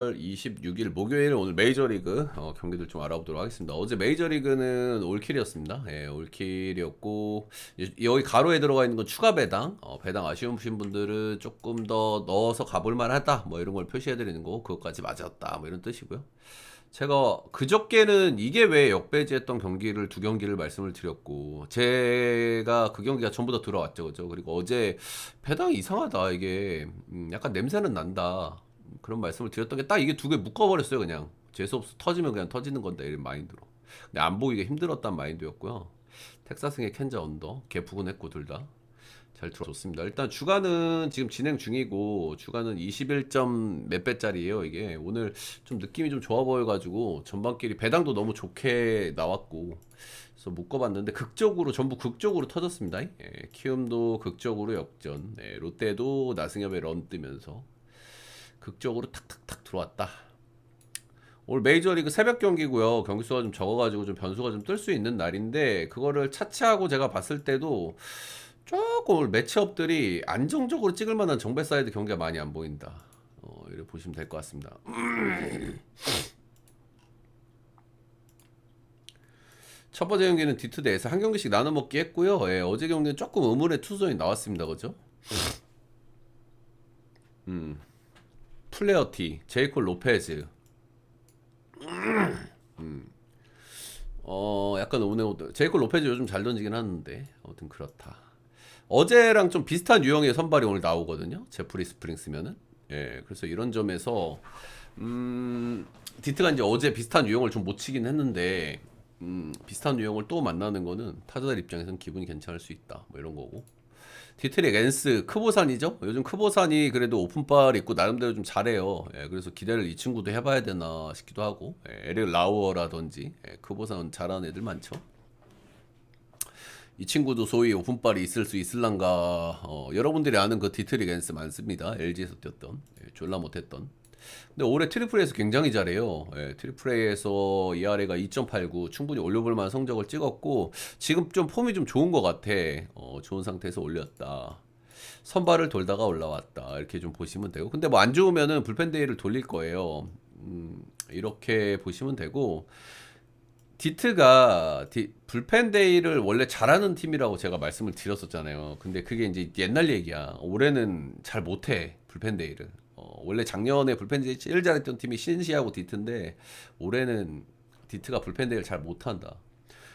26일 목요일 오늘 메이저리그 경기들 좀 알아보도록 하겠습니다. 어제 메이저리그는 올킬이었습니다. 예, 올킬이었고 여기 가로에 들어가 있는 건 추가 배당. 배당 아쉬우신 분들은 조금 더 넣어서 가볼 만하다. 뭐 이런 걸 표시해 드리는 거. 그것까지 맞았다. 뭐 이런 뜻이고요. 제가 그저께는 이게 왜 역배제했던 경기를 두 경기를 말씀을 드렸고 제가 그 경기가 전부 다 들어왔죠, 그죠? 그리고 어제 배당이 이상하다. 이게 약간 냄새는 난다. 그런 말씀을 드렸던 게 딱 이게 두 개 묶어버렸어요. 그냥 재수없어 터지면 그냥 터지는 건데 이런 마인드로. 근데 안 보이게 힘들었단 마인드였고요. 텍사스의 켄자 언더 개푸근 했고 둘 다 잘 들어줬습니다. 일단 주가는 지금 진행 중이고 주가는 21점 몇 배짜리예요. 이게 오늘 좀 느낌이 좀 좋아 보여가지고 전반끼리 배당도 너무 좋게 나왔고 그래서 묶어봤는데 극적으로 전부 극적으로 터졌습니다. 예, 키움도 극적으로 역전, 롯데도 나승엽의 런 뜨면서 극적으로 탁탁탁 들어왔다. 오늘 메이저리그 새벽 경기고요. 경기수가 좀 적어가지고 좀 변수가 좀 뜰 수 있는 날인데 그거를 차치하고 제가 봤을 때도 조금 오늘 매치업들이 안정적으로 찍을 만한 정배 사이드 경기가 많이 안 보인다. 이렇게 보시면 될 것 같습니다. 첫 번째 경기는 D2 대에서 한 경기씩 나눠 먹기 했고요. 예, 어제 경기는 조금 의문의 투선이 나왔습니다. 그죠? 플레어티, 제이콜 로페즈. 약간 오늘 제이콜 로페즈 요즘 잘 던지긴 하는데 아무튼 그렇다. 어제랑 좀 비슷한 유형의 선발이 오늘 나오거든요. 제프리 스프링스면은. 예, 그래서 이런 점에서 디트가 이제 어제 비슷한 유형을 좀 못 치긴 했는데 비슷한 유형을 또 만나는 거는 타자들 입장에서는 기분이 괜찮을 수 있다. 뭐 이런 거고. 디트릭 엔스 크보산이죠. 요즘 크보산이 그래도 오픈발 있고 나름대로 좀 잘해요. 예, 그래서 기대를 이 친구도 해봐야 되나 싶기도 하고. 에릭 라우어라든지 크보산 잘하는 애들 많죠. 이 친구도 소위 오픈발이 있을 수 있을란가. 여러분들이 아는 그 디트릭 엔스 많습니다. LG에서 뛰었던 졸라 못했던. 근데 올해 트리플A에서 굉장히 잘해요. 트리플A에서 ERA가 2.89 충분히 올려볼 만한 성적을 찍었고 지금 좀 폼이 좀 좋은 것 같아. 좋은 상태에서 올렸다. 선발을 돌다가 올라왔다. 이렇게 좀 보시면 되고 근데 뭐 안 좋으면은 불펜 데이를 돌릴 거예요. 이렇게 보시면 되고 디트가 불펜 데이를 원래 잘하는 팀이라고 제가 말씀을 드렸었잖아요. 근데 그게 이제 옛날 얘기야. 올해는 잘 못해 불펜 데이를. 원래 작년에 불펜 데이 제일 잘했던 팀이 신시하고 디트인데 올해는 디트가 불펜 데이를 잘 못한다.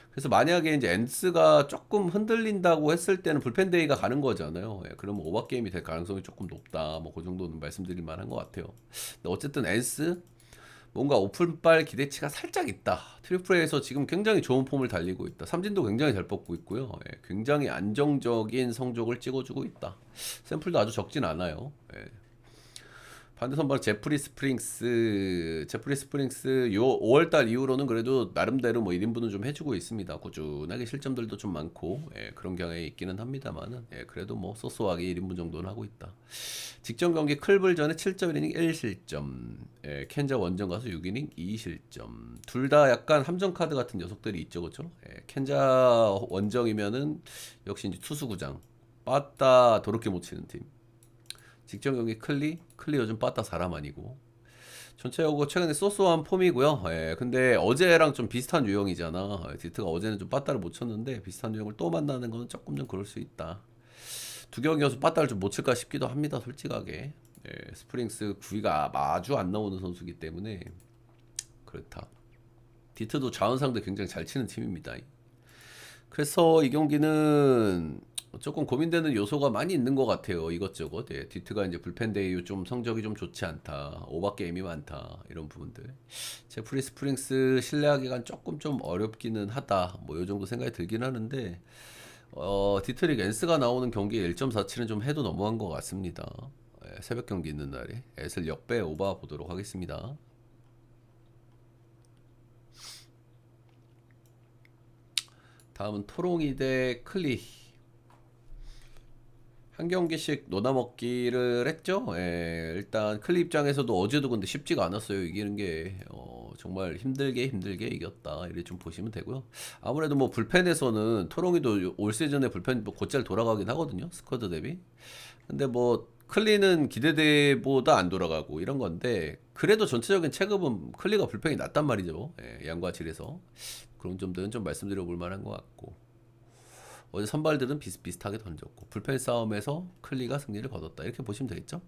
그래서 만약에 이제 엔스가 조금 흔들린다고 했을 때는 불펜 데이가 가는 거잖아요. 그러면 오버 게임이 될 가능성이 조금 높다. 뭐 그 정도는 말씀드릴 만한 것 같아요. 근데 어쨌든 엔스 뭔가 오픈발 기대치가 살짝 있다. 트리플에서 지금 굉장히 좋은 폼을 달리고 있다. 삼진도 굉장히 잘 뽑고 있고요. 굉장히 안정적인 성적을 찍어주고 있다. 샘플도 아주 적진 않아요. 반대 선발 제프리 스프링스 요 5월달 이후로는 그래도 나름대로 뭐 1인분은 좀 해주고 있습니다. 꾸준하게 실점들도 좀 많고 그런 경향이 있기는 합니다만은 그래도 뭐 소소하게 1인분 정도는 하고 있다. 직전 경기 클블전에 7.1이닝 1실점, 켄자 원정 가서 6이닝 2실점. 둘 다 약간 함정 카드 같은 녀석들이 있죠, 그렇죠? 켄자 원정이면은 역시 이제 투수구장 빠따 도롭게 못 치는 팀. 직전 경기 클리 요즘 빠따 사람 아니고 전체적으로 최근에 소소한 폼이고요. 근데 어제랑 좀 비슷한 유형이잖아. 디트가 어제는 좀 빠따를 못 쳤는데 비슷한 유형을 또 만나는 건 조금 좀 그럴 수 있다. 두 경기여서 빠따를 좀 못 칠까 싶기도 합니다. 솔직하게. 스프링스 구위가 아주 안 나오는 선수기 때문에 그렇다. 디트도 자원상대 굉장히 잘 치는 팀입니다. 그래서 이 경기는 조금 고민되는 요소가 많이 있는 것 같아요. 이것저것. 디트가 이제 불펜데 이후 좀 성적이 좀 좋지 않다. 오버 게임이 많다. 이런 부분들. 제프리 스프링스 신뢰하기가 조금 좀 어렵기는 하다. 뭐 요 정도 생각이 들긴 하는데 디트릭 엔스가 나오는 경기에 1.47은 좀 해도 너무한 것 같습니다. 새벽 경기 있는 날에 애슬 역배 오바 보도록 하겠습니다. 다음은 토롱이 대 클리. 한 경기씩 노나먹기를 했죠. 일단 클리 입장에서도 어제도 근데 쉽지가 않았어요. 이기는 게 정말 힘들게 이겼다. 이렇게 좀 보시면 되고요. 아무래도 뭐 불펜에서는 토롱이도 올 시즌에 불펜 뭐 곧잘 돌아가긴 하거든요. 스쿼드 대비. 근데 뭐 클리는 기대대보다 안 돌아가고 이런 건데 그래도 전체적인 체급은 클리가 불펜이 낫단 말이죠. 예, 양과 질에서 그런 점들은 좀 말씀드려 볼 만한 것 같고 어제 선발들은 비슷비슷하게 던졌고 불펜 싸움에서 클리가 승리를 거뒀다 이렇게 보시면 되겠죠.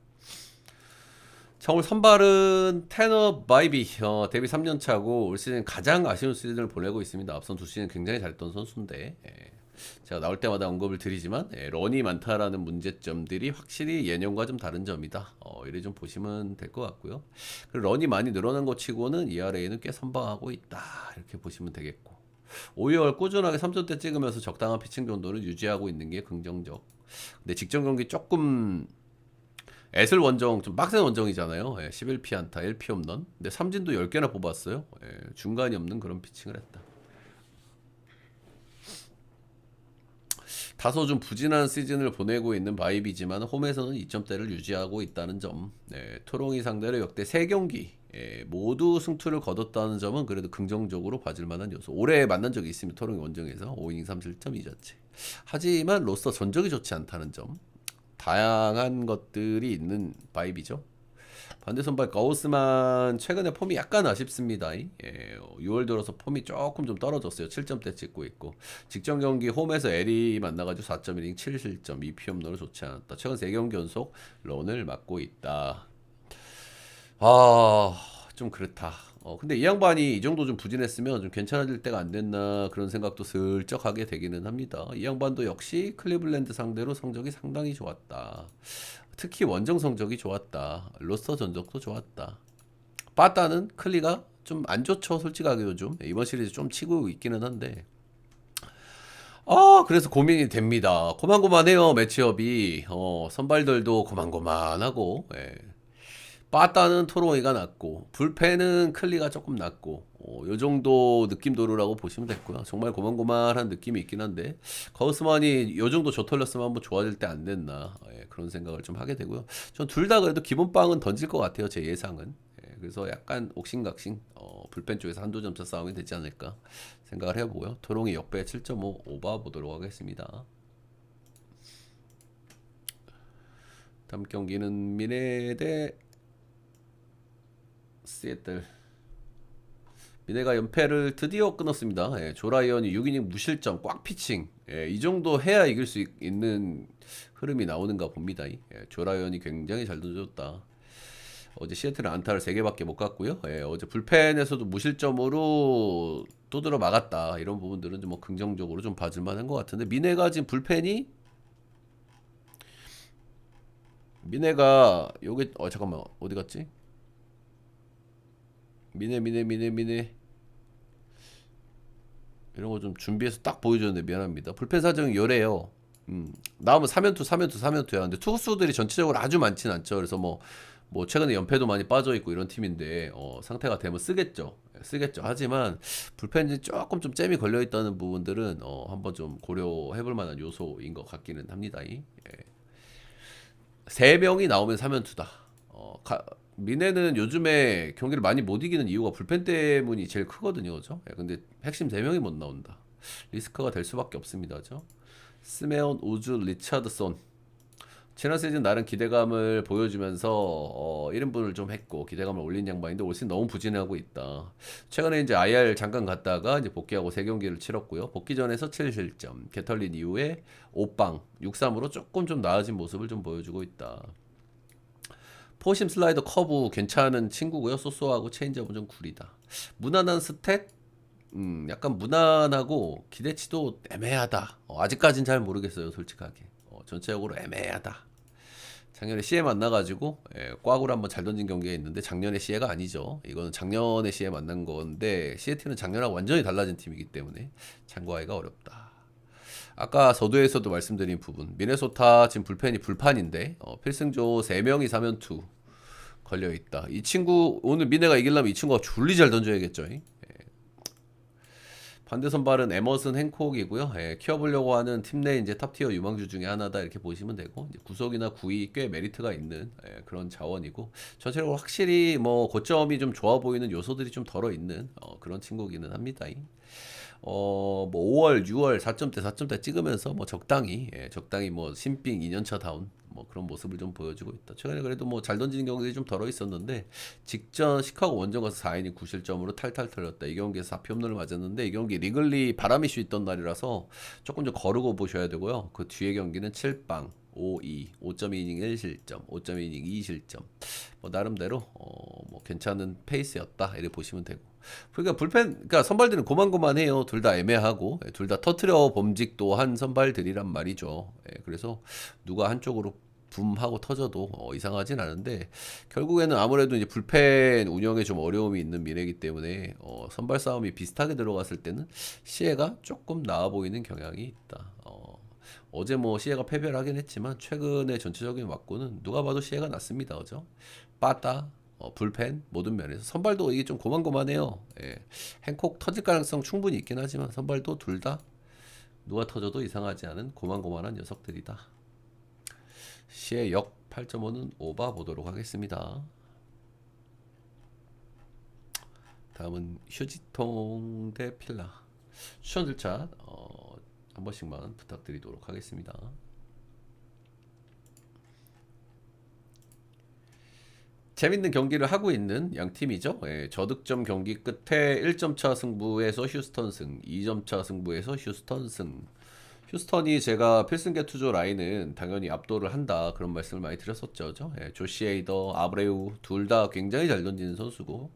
자, 오늘 선발은 테너 바이비 데뷔 3년 차고 올 시즌 가장 아쉬운 시즌을 보내고 있습니다. 앞선 두 시즌 굉장히 잘했던 선수인데 제가 나올 때마다 언급을 드리지만 런이 많다라는 문제점들이 확실히 예년과 좀 다른 점이다. 이래 좀 보시면 될 것 같고요. 그리고 런이 많이 늘어난 것 치고는 ERA는 꽤 선방하고 있다. 이렇게 보시면 되겠고 5월 꾸준하게 3점대 찍으면서 적당한 피칭 정도를 유지하고 있는 게 긍정적. 근데 직전 경기 조금 애슬 원정 좀 빡센 원정이잖아요. 11피 안타 1피 홈런. 근데 삼진도 10개나 뽑았어요. 중간이 없는 그런 피칭을 했다. 다소 좀 부진한 시즌을 보내고 있는 바이비지만 홈에서는 2점대를 유지하고 있다는 점. 토롱이 상대로 역대 3경기 모두 승투를 거뒀다는 점은 그래도 긍정적으로 봐줄 만한 요소. 올해 만난 적이 있습니다. 토롱이 원정에서 5이닝 3실점 2자체. 하지만 로스터 전적이 좋지 않다는 점. 다양한 것들이 있는 바이비죠. 반대 선발 가우스만 최근에 폼이 약간 아쉽습니다. 6월 들어서 폼이 조금 좀 떨어졌어요. 7점대 찍고 있고 직전 경기 홈에서 LE 만나가지고 4.1이닝 7실점 2피 홈런을 좋지 않았다. 최근 3경기 연속 런을 맞고 있다. 좀 그렇다. 근데 이 양반이 이 정도 좀 부진했으면 좀 괜찮아질 때가 안 됐나 그런 생각도 슬쩍 하게 되기는 합니다. 이 양반도 역시 클리블랜드 상대로 성적이 상당히 좋았다. 특히 원정 성적이 좋았다. 로스터 전적도 좋았다. 빠따는 클리가 좀 안 좋죠. 솔직하게 요즘 이번 시리즈 좀 치고 있기는 한데 그래서 고민이 됩니다. 고만고만해요. 매치업이 선발들도 고만고만하고 빠따는 토롱이가 낫고 불펜은 클리가 조금 낫고 요 정도 느낌 도루라고 보시면 됐고요. 정말 고만고만한 느낌이 있긴 한데 가우스만이 요 정도 저털렸으면 한번 좋아질 때 안 됐나 그런 생각을 좀 하게 되고요. 전 둘 다 그래도 기본빵은 던질 것 같아요. 제 예상은. 그래서 약간 옥신각신 불펜 쪽에서 한두 점차 싸움이 되지 않을까 생각을 해보고요. 토롱이 역배 7.5 오버 보도록 하겠습니다. 다음 경기는 미네 대 시애틀. 미네가 연패를 드디어 끊었습니다. 조라이언이 6이닝 무실점 꽉 피칭. 이 정도 해야 이길 수 있는 흐름이 나오는가 봅니다. 조라이언이 굉장히 잘 던졌다. 어제 시애틀은 안타를 3개밖에 못 갔고요. 어제 불펜에서도 무실점으로 또 들어 막았다. 이런 부분들은 좀 뭐 긍정적으로 좀 봐줄 만한 것 같은데 미네가 지금 불펜이 미네가 요게 잠깐만 어디 갔지? 미네 이런 거 좀 준비해서 딱 보여줬는데 미안합니다. 불펜 사정이 요래요. 나오면 3연투야. 근데 투수들이 전체적으로 아주 많진 않죠. 그래서 뭐 최근에 연패도 많이 빠져 있고 이런 팀인데 상태가 되면 쓰겠죠. 하지만 불펜이 조금 좀 잼이 걸려 있다는 부분들은 한번 좀 고려해 볼 만한 요소인 것 같기는 합니다. 3명이 나오면 3연투다. 미네는 요즘에 경기를 많이 못 이기는 이유가 불펜 때문이 제일 크거든요. 그죠? 근데 핵심 3명이 못 나온다. 리스크가 될 수밖에 없습니다. 그죠? 스메온, 우즈, 리차드손. 지난 시즌 나름 기대감을 보여주면서 1인분을 좀 했고 기대감을 올린 양반인데 올 시즌 너무 부진하고 있다. 최근에 이제 IR 잠깐 갔다가 이제 복귀하고 3경기를 치렀고요. 복귀 전에서 7실점, 개털린 이후에 5빵, 6-3으로 조금 좀 나아진 모습을 좀 보여주고 있다. 포심 슬라이더 커브 괜찮은 친구고요. 쏘쏘하고 체인지업은 좀 구리다. 무난한 스탯? 약간 무난하고 기대치도 애매하다. 아직까진 잘 모르겠어요. 솔직하게. 전체적으로 애매하다. 작년에 CA 만나가지고 꽉으로 한번 잘 던진 경기가 있는데 작년에 CA가 아니죠. 이거는 작년에 CA 만난 건데 CAT는 작년하고 완전히 달라진 팀이기 때문에 참고하기가 어렵다. 아까 서두에서도 말씀드린 부분 미네소타 지금 불펜이 불판인데 필승조 3명이 3연투 걸려있다. 이 친구 오늘 미네가 이기려면 이 친구가 줄리 잘 던져야겠죠. 반대 선발은 에머슨 행콕이고요. 키워보려고 하는 팀 내 이제 탑티어 유망주 중에 하나다 이렇게 보시면 되고 이제 구속이나 구위 꽤 메리트가 있는 그런 자원이고 전체적으로 확실히 뭐 고점이 좀 좋아 보이는 요소들이 좀 덜어 있는 그런 친구기는 합니다. 뭐 5월, 6월 4점대 찍으면서 뭐 적당히 뭐 신빙 2년차 다운 뭐 그런 모습을 좀 보여주고 있다. 최근에 그래도 뭐 잘 던지는 경기들이 좀 덜어 있었는데 직전 시카고 원정 가서 4이닝 9실점으로 탈탈 털렸다. 이 경기에서 4피 홈런을 맞았는데 이 경기 리글리 바람 이슈 있던 날이라서 조금 좀 거르고 보셔야 되고요. 그 뒤에 경기는 7방 5-2, 5.2이닝 1실점, 5.2이닝 2실점. 뭐 나름대로 뭐 괜찮은 페이스였다. 이렇게 보시면 되고. 그러니까 그러니까 선발들은 고만고만해요. 둘 다 애매하고, 둘 다 터트려 범직도 한 선발들이란 말이죠. 그래서 누가 한쪽으로 붐 하고 터져도 이상하진 않은데 결국에는 아무래도 이제 불펜 운영에 좀 어려움이 있는 미래이기 때문에 선발 싸움이 비슷하게 들어갔을 때는 시에가 조금 나아 보이는 경향이 있다. 어제 뭐 시에가 패배를 하긴 했지만 최근의 전체적인 왁구는 누가 봐도 시에가 낫습니다. 그죠? 빠따 불펜 모든 면에서 선발도 이게 좀 고만고만해요. 행콕 터질 가능성 충분히 있긴 하지만 선발도 둘 다 누가 터져도 이상하지 않은 고만고만한 녀석들이다. 시의 역 8.5는 오바 보도록 하겠습니다. 다음은 휴지통 대 필라. 추천 절차 한 번씩만 부탁드리도록 하겠습니다. 재밌는 경기를 하고 있는 양 팀이죠. 저득점 경기 끝에 1점차 승부에서 휴스턴 승, 2점차 승부에서 휴스턴 승. 휴스턴이 제가 필승계 투조 라인은 당연히 압도를 한다 그런 말씀을 많이 드렸었죠. 조시 에이더, 아브레우 둘 다 굉장히 잘 던지는 선수고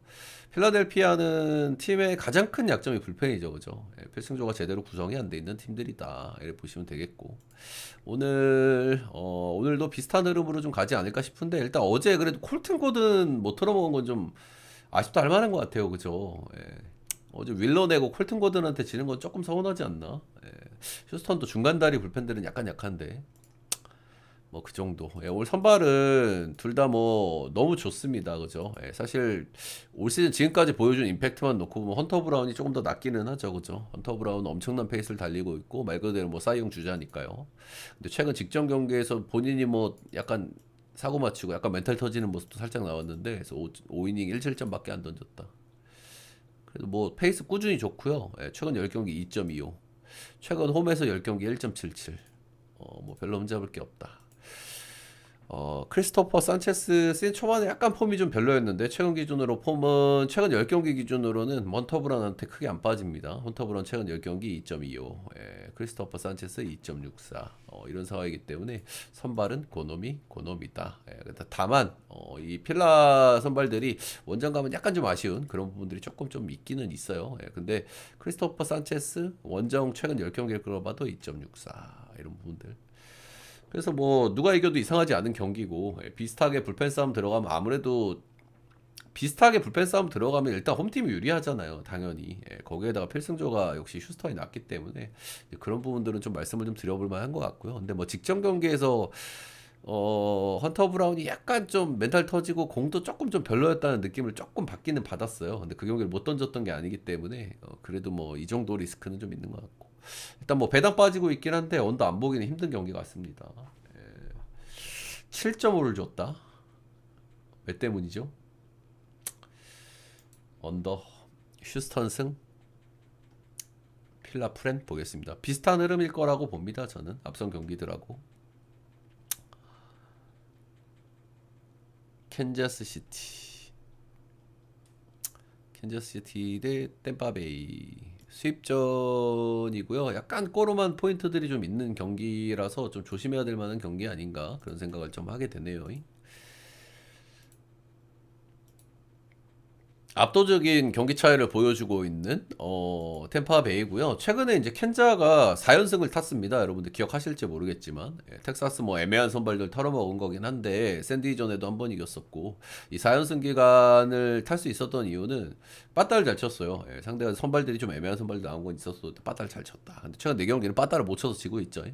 필라델피아는 팀의 가장 큰 약점이 불펜이죠. 그죠? 필승조가 제대로 구성이 안 돼 있는 팀들이다. 이렇게 보시면 되겠고 오늘도 비슷한 흐름으로 좀 가지 않을까 싶은데 일단 어제 그래도 콜튼 고든 못 털어먹은 건 좀 아쉽다 할 만한 것 같아요. 그죠? 어제 윌러 내고 콜튼 고든한테 지는 건 조금 서운하지 않나? 휴스턴도 중간다리 불펜들은 약간 약한데 뭐 그 정도. 올 선발은 둘 다 뭐 너무 좋습니다. 그죠? 사실 올 시즌 지금까지 보여준 임팩트만 놓고 보면 헌터 브라운이 조금 더 낫기는 하죠. 그죠? 헌터 브라운은 엄청난 페이스를 달리고 있고 말 그대로 뭐 사이용 주자니까요. 근데 최근 직전 경기에서 본인이 뭐 약간 사고 맞추고 약간 멘탈 터지는 모습도 살짝 나왔는데 그래서 5이닝 1실점밖에 안 던졌다. 그래도 뭐 페이스 꾸준히 좋고요. 최근 10경기 2.25. 최근 홈에서 10경기 1.77. 뭐 별로 흠잡을 게 없다. 크리스토퍼 산체스 시즌 초반에 약간 폼이 좀 별로였는데 최근 기준으로 폼은 최근 10경기 기준으로는 헌터브런한테 크게 안 빠집니다. 헌터브런 최근 10경기 2.25, 크리스토퍼 산체스 2.64 이런 상황이기 때문에 선발은 고놈이다. 다만 이 필라 선발들이 원정 가면 약간 좀 아쉬운 그런 부분들이 조금 좀 있기는 있어요. 근데 크리스토퍼 산체스 원정 최근 10경기를 끌어봐도 2.64 이런 부분들. 그래서 뭐 누가 이겨도 이상하지 않은 경기고 비슷하게 불펜 싸움 들어가면 아무래도 비슷하게 불펜 싸움 들어가면 일단 홈팀이 유리하잖아요. 당연히. 거기에다가 필승조가 역시 휴스턴이 낫기 때문에 그런 부분들은 좀 말씀을 좀 드려볼 만한 것 같고요. 근데 뭐 직전 경기에서 헌터 브라운이 약간 좀 멘탈 터지고 공도 조금 좀 별로였다는 느낌을 조금 받기는 받았어요. 근데 그 경기를 못 던졌던 게 아니기 때문에 그래도 뭐 이 정도 리스크는 좀 있는 것 같고 일단 뭐 배당 빠지고 있긴 한데 언더 안 보기는 힘든 경기 같습니다. 7.5를 줬다. 왜 때문이죠? 언더 휴스턴 승 필라 프렌 보겠습니다. 비슷한 흐름일 거라고 봅니다. 저는 앞선 경기들하고 캔자스시티 대 템파베이 수입전이고요. 약간 꼬름한 포인트들이 좀 있는 경기라서 좀 조심해야 될 만한 경기 아닌가 그런 생각을 좀 하게 되네요. 압도적인 경기 차이를 보여주고 있는 템파베이고요. 최근에 이제 켄자가 4연승을 탔습니다. 여러분들 기억하실지 모르겠지만 텍사스 뭐 애매한 선발들 털어먹은 거긴 한데 샌디전에도 한 번 이겼었고 이 4연승 기간을 탈 수 있었던 이유는 빠따를 잘 쳤어요. 상대가 선발들이 좀 애매한 선발들 나온 건 있었어도 빠따를 잘 쳤다. 근데 최근 4경기는 빠따를 못 쳐서 지고 있죠.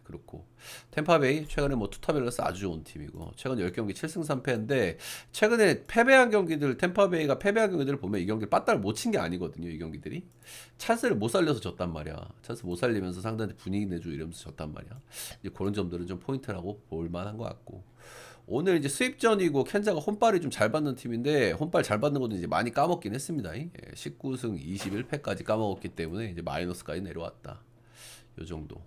그렇고 템파베이 최근에 뭐 투타밸런스 아주 좋은 팀이고 최근 10경기 7승 3패인데 최근에 패배한 경기들 템파베이가 패배한 경기들을 보면 이 경기를 빠따를 못 친 게 아니거든요. 이 경기들이 찬스를 못 살려서 졌단 말이야. 찬스 못 살리면서 상대한테 분위기 내주고 이러면서 졌단 말이야. 이제 그런 점들은 좀 포인트라고 볼 만한 것 같고 오늘 이제 수입전이고 켄자가 홈발이 좀 잘 받는 팀인데 홈발 잘 받는 것도 이제 많이 까먹긴 했습니다. 19승 21패까지 까먹었기 때문에 이제 마이너스까지 내려왔다. 요 정도.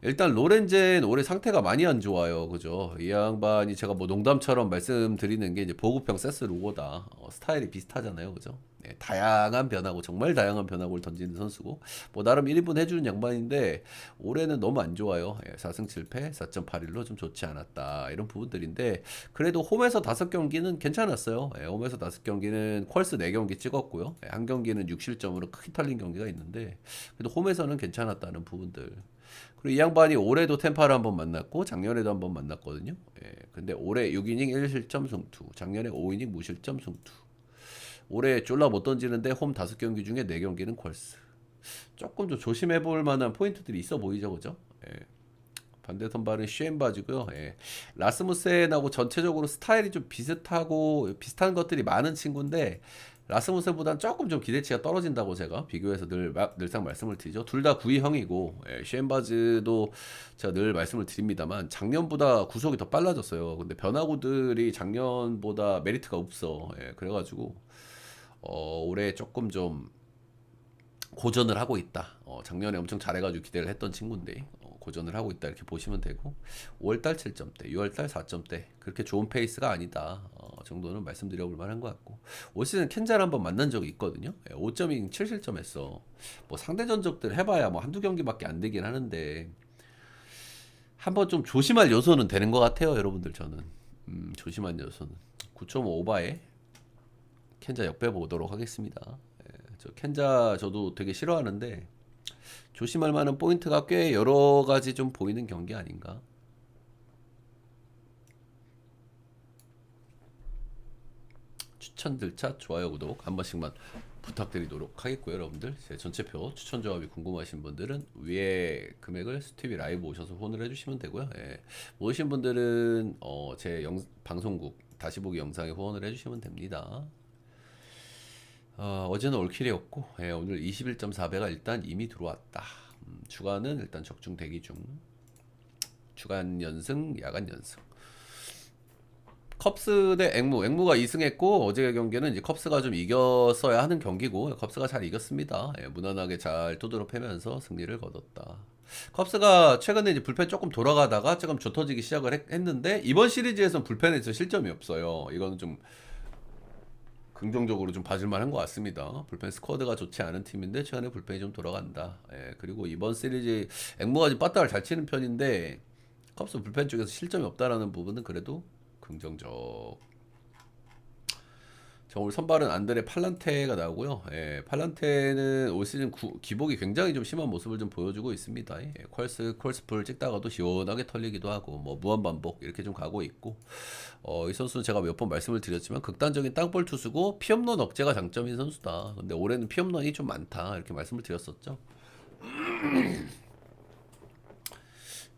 일단 로렌젠 올해 상태가 많이 안 좋아요. 그죠? 이 양반이 제가 뭐 농담처럼 말씀드리는 게 이제 보급형 세스 로고다. 스타일이 비슷하잖아요. 그죠? 네, 다양한 변화고 정말 다양한 변화구를 던지는 선수고 뭐 나름 1인분 해주는 양반인데 올해는 너무 안 좋아요. 4승 7패 4.81로 좀 좋지 않았다. 이런 부분들인데 그래도 홈에서 5경기는 괜찮았어요. 홈에서 5경기는 퀄스 4경기 찍었고요. 한 경기는 6실점으로 크게 털린 경기가 있는데 그래도 홈에서는 괜찮았다는 부분들. 그리고 이 양반이 올해도 템파를 한번 만났고 작년에도 한번 만났거든요. 근데 올해 6이닝 1실점 승투, 작년에 5이닝 무실점 승투. 올해 쫄라 못 던지는데 홈 5경기 중에 4경기는 퀄스. 조금 더 조심해 볼 만한 포인트들이 있어 보이죠, 그죠? 반대 선발은 슈엠바지고요. 라스무센하고 전체적으로 스타일이 좀 비슷하고 비슷한 것들이 많은 친구인데 라스무센보다는 조금 좀 기대치가 떨어진다고 제가 비교해서 늘상 말씀을 드리죠. 둘 다 9위형이고 슈엠바즈도 제가 늘 말씀을 드립니다만 작년보다 구속이 더 빨라졌어요. 근데 변화구들이 작년보다 메리트가 없어. 그래가지고 올해 조금 좀 고전을 하고 있다. 작년에 엄청 잘해가지고 기대를 했던 친구인데 고전을 하고 있다 이렇게 보시면 되고 5월달 7점대, 6월달 4점대 그렇게 좋은 페이스가 아니다 정도는 말씀드려볼 만한 것 같고 올 시즌 켄자를 한번 만난 적이 있거든요. 5점인 7실점 했어. 뭐 상대 전적들 해봐야 뭐 한두 경기밖에 안 되긴 하는데 한번 좀 조심할 요소는 되는 것 같아요 여러분들. 저는 조심한 요소는 9.5 오바에 켄자 역배 보도록 하겠습니다. 저 켄자 저도 되게 싫어하는데 조심할 만한 포인트가 꽤 여러 가지 좀 보이는 경기 아닌가. 추천들 차 좋아요 구독 한 번씩만 부탁드리도록 하겠고요 여러분들. 제 전체표 추천 조합이 궁금하신 분들은 위에 금액을 스티비 라이브 오셔서 후원을 해주시면 되고요. 모르신 분들은 제 방송국 다시 보기 영상에 후원을 해주시면 됩니다. 어제는 올킬이었고 오늘 21.4배가 일단 이미 들어왔다. 주간은 일단 적중 대기 중. 주간 연승, 야간 연승. 컵스 대 앵무가 2승했고 어제 경기는 이제 컵스가 좀 이겼어야 하는 경기고 컵스가 잘 이겼습니다. 무난하게 잘 두드러 패면서 승리를 거뒀다. 컵스가 최근에 이제 불펜 조금 돌아가다가 조금 좁혀지기 시작을 했는데 이번 시리즈에서는 불펜에서 실점이 없어요. 이거는 좀 긍정적으로 좀 봐줄만 한 것 같습니다. 불펜 스쿼드가 좋지 않은 팀인데 최근에 불펜이 좀 돌아간다. 그리고 이번 시리즈 앵무가 좀 빠따를 잘 치는 편인데 컵스 불펜 쪽에서 실점이 없다라는 부분은 그래도 긍정적. 저 오늘 선발은 안드레 팔란테가 나오고요. 팔란테는 올 시즌 기복이 굉장히 좀 심한 모습을 좀 보여주고 있습니다. 퀄스풀 찍다가도 시원하게 털리기도 하고 뭐 무한 반복 이렇게 좀 가고 있고 이 선수는 제가 몇 번 말씀을 드렸지만 극단적인 땅볼 투수고 피홈런 억제가 장점인 선수다. 근데 올해는 피홈런이 좀 많다 이렇게 말씀을 드렸었죠.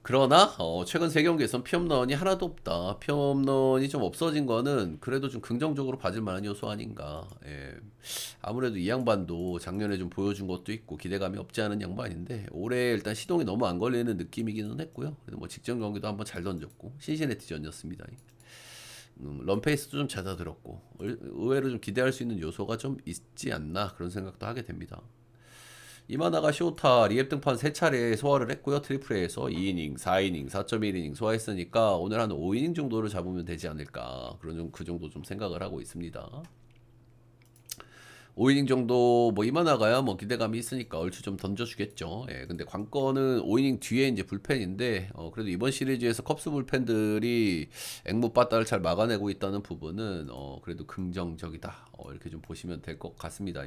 그러나 최근 3경기에선 피홈런이 하나도 없다. 피홈런이 좀 없어진 거는 그래도 좀 긍정적으로 봐줄 만한 요소 아닌가. 아무래도 이 양반도 작년에 좀 보여준 것도 있고 기대감이 없지 않은 양반인데 올해 일단 시동이 너무 안 걸리는 느낌이기는 했고요. 그래도 뭐 직전 경기도 한번 잘 던졌고 신시내티전이었습니다. 런페이스도 좀 잦아들었고 의외로 좀 기대할 수 있는 요소가 좀 있지 않나 그런 생각도 하게 됩니다. 이마나가 쇼타 리앱 등판 3차례 소화를 했고요. 트리플A에서 2이닝, 4이닝, 4.1이닝 소화했으니까 오늘 한 5이닝 정도를 잡으면 되지 않을까. 그 정도 좀 생각을 하고 있습니다. 5이닝 정도 뭐 이마나가야 뭐 기대감이 있으니까 얼추 좀 던져주겠죠. 근데 관건은 5이닝 뒤에 이제 불펜인데 그래도 이번 시리즈에서 컵스 불펜들이 앵무 빠따를 잘 막아내고 있다는 부분은 그래도 긍정적이다. 이렇게 좀 보시면 될 것 같습니다.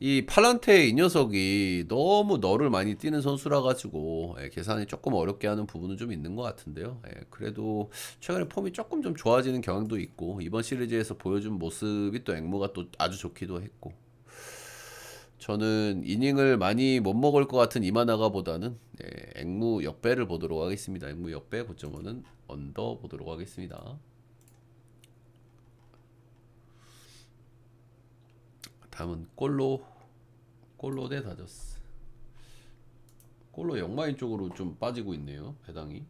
이 팔란테 이 녀석이 너무 너를 많이 뛰는 선수라 가지고 계산이 조금 어렵게 하는 부분은 좀 있는 것 같은데요. 그래도 최근에 폼이 조금 좀 좋아지는 경향도 있고 이번 시리즈에서 보여준 모습이 또 앵무가 또 아주 좋기도 했고 저는 이닝을 많이 못 먹을 것 같은 이마나가보다는 앵무 역배를 보도록 하겠습니다. 앵무 역배 9.5는 언더 보도록 하겠습니다. 다음은 꼴로 대 다저스. 꼴로 역마인 쪽으로 좀 빠지고 있네요. 배당이.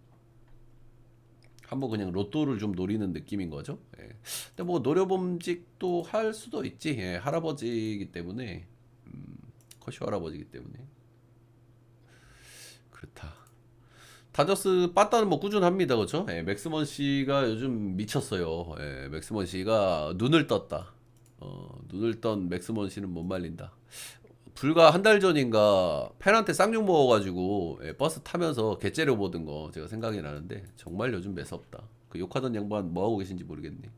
한번 그냥 로또를 좀 노리는 느낌인 거죠. 근데 뭐 노려봄직도 할 수도 있지. 할아버지이기 때문에 커쇼 할아버지이기 때문에 그렇다. 다저스 빠따는 뭐 꾸준합니다, 그죠? 예, 맥스먼 씨가 요즘 미쳤어요. 예, 맥스먼 씨가 눈을 떴다. 눈을 떤 맥스먼 씨는 못 말린다. 불과 한 달 전인가 팬한테 쌍욕 먹어가지고 예, 버스 타면서 개째려 보던 거 제가 생각이 나는데 정말 요즘 매섭다. 그 욕하던 양반 뭐 하고 계신지 모르겠네.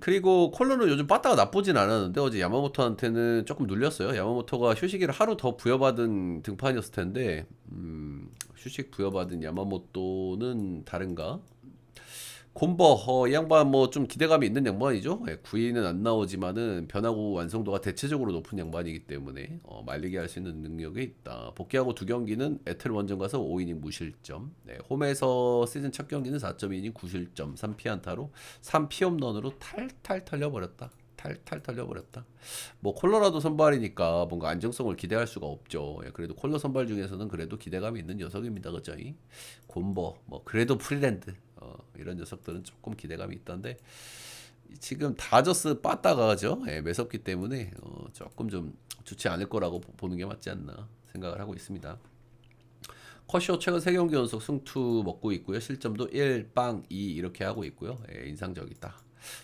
그리고 콜로는 요즘 빠따가 나쁘진 않았는데 어제 야마모토한테는 조금 눌렸어요. 야마모토가 휴식기를 하루 더 부여받은 등판이었을 텐데, 휴식 부여받은 야마모토는 다른가? 콤버, 이 양반 뭐 좀 기대감이 있는 양반이죠. 예, 구위는 안 나오지만은 변화구 완성도가 대체적으로 높은 양반이기 때문에 말리게 할 수 있는 능력이 있다. 복귀하고 두 경기는 에틀 원정 가서 5이닝 무실점. 네, 홈에서 시즌 첫 경기는 4.2이닝 9실점, 3피안타로 3피홈런으로 탈탈 털려버렸다. 탈탈 털려버렸다. 뭐 콜로라도 선발이니까 뭔가 안정성을 기대할 수가 없죠. 예, 그래도 콜로 선발 중에서는 그래도 기대감이 있는 녀석입니다. 그죠? 곰버, 뭐 그래도 프리랜드. 이런 녀석들은 조금 기대감이 있던데 지금 다저스 빠따가죠. 예, 매섭기 때문에 조금 좀 좋지 않을 거라고 보는 게 맞지 않나 생각을 하고 있습니다. 커쇼 최근 3경기 연속 승투 먹고 있고요. 실점도 1, 빵, 2 이렇게 하고 있고요. 예, 인상적이다.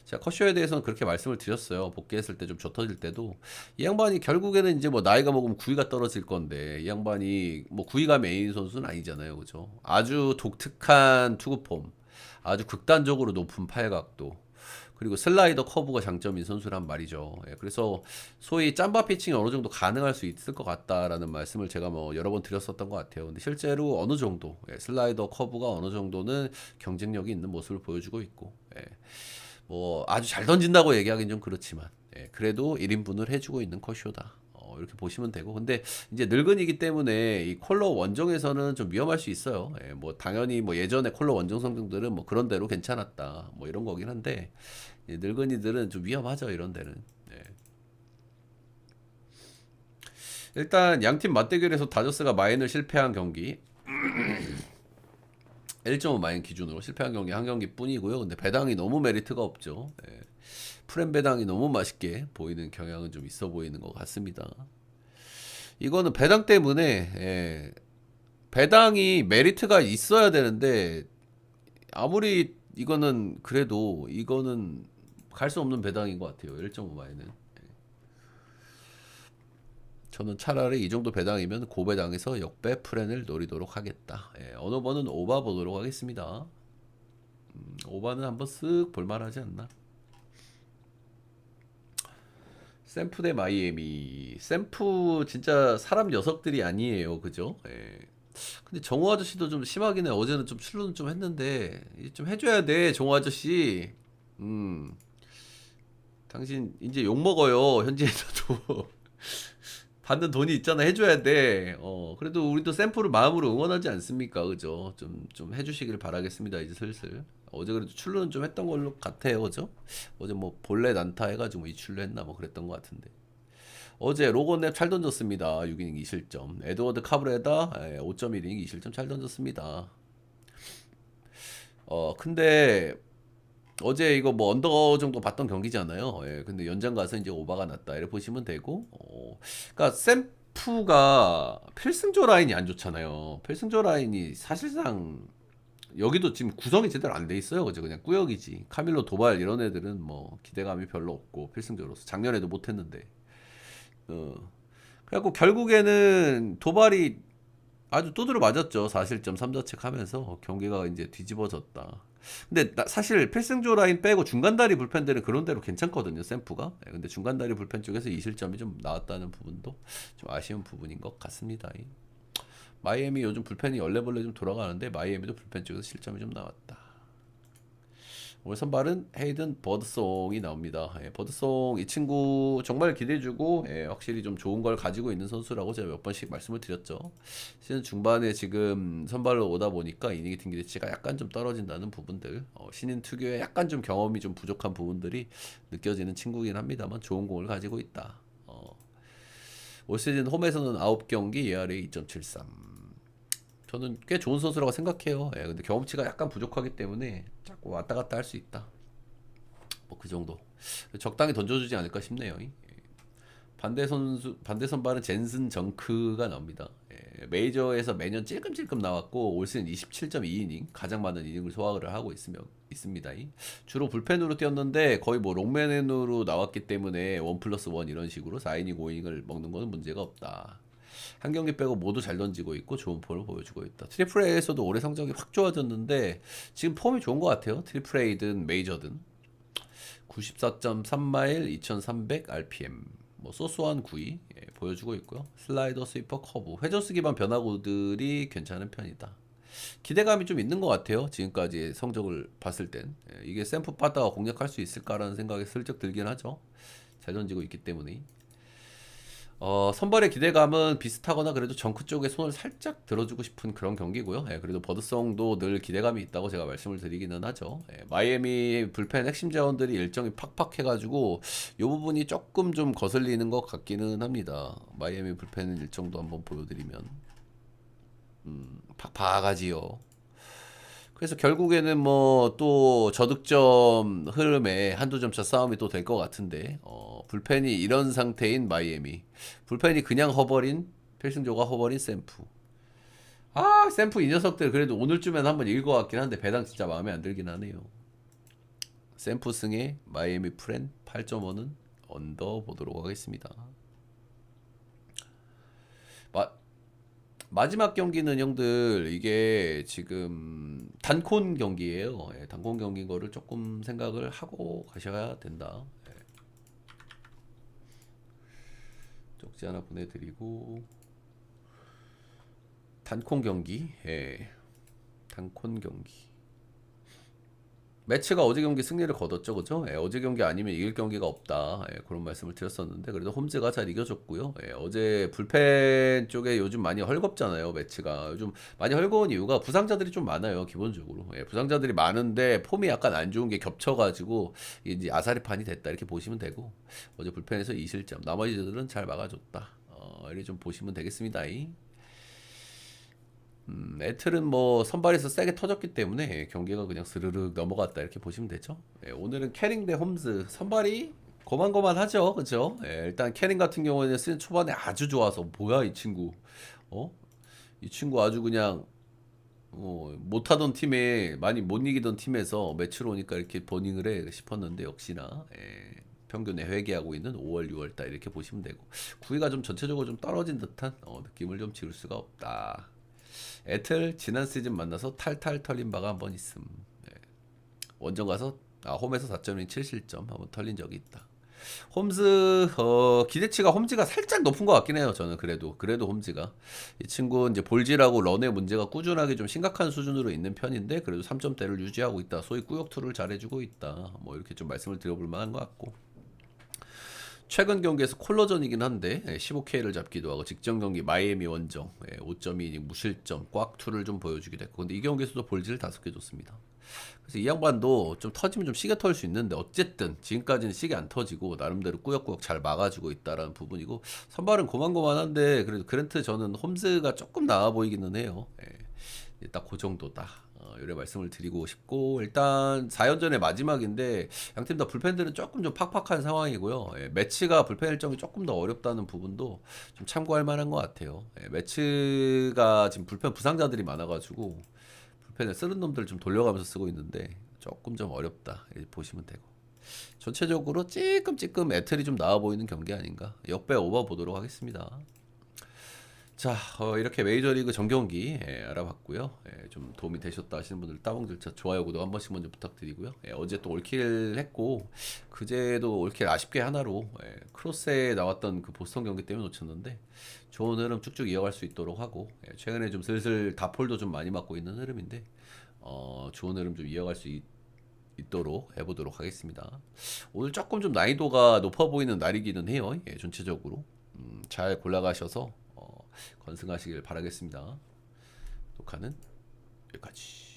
제가 커쇼에 대해서는 그렇게 말씀을 드렸어요. 복귀했을 때 좀 젖어질 때도 이 양반이 결국에는 이제 뭐 나이가 먹으면 구위가 떨어질 건데 이 양반이 뭐 구위가 메인 선수는 아니잖아요. 그죠? 아주 독특한 투구폼, 아주 극단적으로 높은 팔각도, 그리고 슬라이더 커브가 장점인 선수란 말이죠. 예, 그래서 소위 짬바 피칭이 어느 정도 가능할 수 있을 것 같다라는 말씀을 제가 뭐 여러 번 드렸었던 것 같아요. 근데 실제로 어느 정도 슬라이더 커브가 어느 정도는 경쟁력이 있는 모습을 보여주고 있고, 뭐 아주 잘 던진다고 얘기하기는 좀 그렇지만 그래도 1인분을 해주고 있는 컷쇼다. 이렇게 보시면 되고, 근데 이제 늙은이기 때문에 이 콜러 원정에서는 좀 위험할 수 있어요. 뭐 당연히 뭐 예전에 콜러 원정 성적들은 뭐 그런 대로 괜찮았다 뭐 이런 거긴 한데 늙은이들은 좀 위험하죠, 이런 데는. 일단 양팀 맞대결에서 다저스가 마인을 실패한 경기 1.5 마인 기준으로 실패한 경기 한 경기뿐이고요. 근데 배당이 너무 메리트가 없죠. 프렘 배당이 너무 맛있게 보이는 경향은 좀 있어 보이는 것 같습니다. 이거는 배당 때문에 배당이 메리트가 있어야 되는데 아무리 이거는 그래도 이거는 갈 수 없는 배당인 것 같아요. 1.5 마인은. 저는 차라리 이 정도 배당이면 고배당에서 역배 프렌을 노리도록 하겠다. 어느 번은 오바 보도록 하겠습니다. 오바는 한번 쓱 볼만하지 않나? 샘프 대 마이애미. 샘프 진짜 사람 녀석들이 아니에요. 그죠? 근데 정우 아저씨도 좀 심하긴 해. 어제는 좀 출루는 좀 했는데 좀 해줘야 돼, 정우 아저씨. 당신 이제 욕 먹어요, 현지에서도. 받는 돈이 있잖아, 해줘야 돼. 그래도 우리도 샘플을 마음으로 응원하지 않습니까? 그죠? 좀 해주시길 바라겠습니다, 이제 슬슬. 어제 그래도 출루는 좀 했던 걸로 같아요, 그죠? 어제 뭐 본래 난타 해가지고 이 출루 했나 뭐 그랬던 것 같은데. 어제 로건랩 잘 던졌습니다. 6이닝 2실점. 에드워드 카브레다 5.1이닝 2실점 잘 던졌습니다. 근데 어제 이거 뭐 언더 정도 봤던 경기잖아요. 근데 연장 가서 이제 오바가 났다 이렇게 보시면 되고, 그러니까 샘프가 필승조 라인이 안 좋잖아요. 필승조 라인이 사실상 여기도 지금 구성이 제대로 안 돼 있어요. 그죠? 그냥 꾸역이지. 카밀로 도발 이런 애들은 뭐 기대감이 별로 없고 필승조로서 작년에도 못했는데, 그래갖고 결국에는 도발이 아주 두드려 맞았죠. 4실점 3자책 하면서 경기가 이제 뒤집어졌다. 근데 사실 필승조 라인 빼고 중간다리 불펜들은 그런 대로 괜찮거든요, 샘프가. 근데 중간다리 불펜 쪽에서 2실점이 좀 나왔다는 부분도 좀 아쉬운 부분인 것 같습니다. 마이애미 요즘 불펜이 얼레벌레 좀 돌아가는데 마이애미도 불펜 쪽에서 실점이 좀 나왔다. 오늘 선발은 헤이든 버드송이 나옵니다. 버드송 이 친구 정말 기대해주고 확실히 좀 좋은 걸 가지고 있는 선수라고 제가 몇 번씩 말씀을 드렸죠. 시즌 중반에 지금 선발로 오다 보니까 이닝이 튕 기대치가 약간 좀 떨어진다는 부분들, 신인 특유의 약간 좀 경험이 좀 부족한 부분들이 느껴지는 친구긴 합니다만 좋은 공을 가지고 있다. 올 시즌 홈에서는 9경기 ERA 2.73. 저는 꽤 좋은 선수라고 생각해요. 근데 경험치가 약간 부족하기 때문에 자꾸 왔다 갔다 할 수 있다. 뭐 그 정도. 적당히 던져주지 않을까 싶네요. 반대 선발은 젠슨 정크가 나옵니다. 메이저에서 매년 찔끔찔끔 나왔고 올 시즌 27.2이닝 가장 많은 이닝을 소화를 하고 있습니다. 주로 불펜으로 뛰었는데 거의 뭐 롱맨으로 나왔기 때문에 1+1 이런 식으로 4이닝 5이닝을 먹는 거는 문제가 없다. 한 경기 빼고 모두 잘 던지고 있고 좋은 폼을 보여주고 있다. 트리플 A에서도 올해 성적이 확 좋아졌는데 지금 폼이 좋은 것 같아요. 트리플 A든 메이저든 94.3마일 2300 RPM 뭐 소소한 구위 보여주고 있고요. 슬라이더, 스위퍼, 커브 회전수 기반 변화구들이 괜찮은 편이다. 기대감이 좀 있는 것 같아요. 지금까지 성적을 봤을 땐 이게 샘프 빠다가 공략할 수 있을까라는 생각이 슬쩍 들긴 하죠. 잘 던지고 있기 때문에. 선발의 기대감은 비슷하거나 그래도 정크 쪽에 손을 살짝 들어주고 싶은 그런 경기고요. 그래도 버드성도 늘 기대감이 있다고 제가 말씀을 드리기는 하죠. 마이애미 불펜 핵심 자원들이 일정이 팍팍해가지고 이 부분이 조금 좀 거슬리는 것 같기는 합니다. 마이애미 불펜 일정도 한번 보여드리면 팍팍하지요. 그래서 결국에는 뭐 또 저득점 흐름에 한두 점차 싸움이 또 될 것 같은데 불펜이 이런 상태인 마이애미 불펜이 그냥 허버린 필승조가 허버린 샘프 샘프 이 녀석들 그래도 오늘쯤엔 한번 이길 것 같긴 한데 배당 진짜 마음에 안 들긴 하네요. 샘프 승에 마이애미 프렌 8.5는 언더 보도록 하겠습니다. 마지막 경기는 형들 이게 지금 단콘 경기예요. 단콘 경기인 거를 조금 생각을 하고 가셔야 된다. 쪽지 하나 보내드리고 단콘 경기, 단콘 경기. 매치가 어제 경기 승리를 거뒀죠, 그죠? 어제 경기 아니면 이길 경기가 없다. 그런 말씀을 드렸었는데 그래도 홈즈가 잘 이겨줬고요. 어제 불펜 쪽에 요즘 많이 헐겁잖아요, 매치가. 요즘 많이 헐거운 이유가 부상자들이 좀 많아요, 기본적으로. 부상자들이 많은데 폼이 약간 안 좋은 게 겹쳐가지고 이제 아사리판이 됐다 이렇게 보시면 되고 어제 불펜에서 2실점, 나머지들은 잘 막아줬다. 이렇게 좀 보시면 되겠습니다. 애틀은 뭐 선발에서 세게 터졌기 때문에 경기가 그냥 스르륵 넘어갔다 이렇게 보시면 되죠. 오늘은 캐링 대 홈즈 선발이 고만고만하죠, 그죠? 일단 캐링 같은 경우에는 시즌 초반에 아주 좋아서 뭐야 이 친구, 이 친구 아주 그냥 못하던 팀에 많이 못 이기던 팀에서 매치로 오니까 이렇게 버닝을 해 싶었는데 역시나 평균에 회귀하고 있는 5월 6월 달 이렇게 보시면 되고 9위가 좀 전체적으로 좀 떨어진 듯한 느낌을 좀 지울 수가 없다. 애틀 지난 시즌 만나서 탈탈 털린 바가 한번 있음. 원정 가서 홈에서 4.2 7실점 한번 털린 적이 있다. 홈즈 기대치가 홈즈가 살짝 높은 것 같긴 해요. 저는 그래도 홈즈가 이 친구 이제 볼질하고 런의 문제가 꾸준하게 좀 심각한 수준으로 있는 편인데 그래도 3점대를 유지하고 있다. 소위 꾸역투를 잘해주고 있다. 뭐 이렇게 좀 말씀을 드려볼 만한 것 같고. 최근 경기에서 콜러전이긴 한데 15K를 잡기도 하고 직전 경기 마이애미 원정 5.2이닝 무실점 꽉투를 좀 보여주기도 했고 근데 이 경기에서도 볼질 5개 줬습니다. 그래서 이 양반도 좀 터지면 좀 시계 털 수 있는데 어쨌든 지금까지는 시계 안 터지고 나름대로 꾸역꾸역 잘 막아주고 있다라는 부분이고 선발은 고만고만한데 그래도 그랜트 저는 홈즈가 조금 나아 보이기는 해요. 딱 그 정도다. 이래 말씀을 드리고 싶고 일단 4연전의 마지막인데 양팀 다 불펜들은 조금 좀 팍팍한 상황이고요. 매치가 불펜 일정이 조금 더 어렵다는 부분도 좀 참고할 만한 것 같아요. 매치가 지금 불펜 부상자들이 많아가지고 불펜에 쓰는 놈들 좀 돌려가면서 쓰고 있는데 조금 좀 어렵다 이렇게 보시면 되고 전체적으로 찌끔찌끔 애틀이 좀 나아 보이는 경기 아닌가 역배 오버 보도록 하겠습니다. 자, 이렇게 메이저리그 정경기 알아봤고요. 좀 도움이 되셨다 하시는 분들 따봉 절차 좋아요 구독 한 번씩 먼저 부탁드리고요. 어제 또 올킬 했고 그제도 올킬 아쉽게 하나로 크로스에 나왔던 그 보스턴 경기 때문에 놓쳤는데 좋은 흐름 쭉쭉 이어갈 수 있도록 하고 최근에 좀 슬슬 다폴도 좀 많이 맞고 있는 흐름인데 좋은 흐름 좀 이어갈 수 있도록 해보도록 하겠습니다. 오늘 조금 좀 난이도가 높아 보이는 날이기는 해요. 전체적으로 잘 골라가셔서 건승하시길 바라겠습니다. 녹화는 여기까지.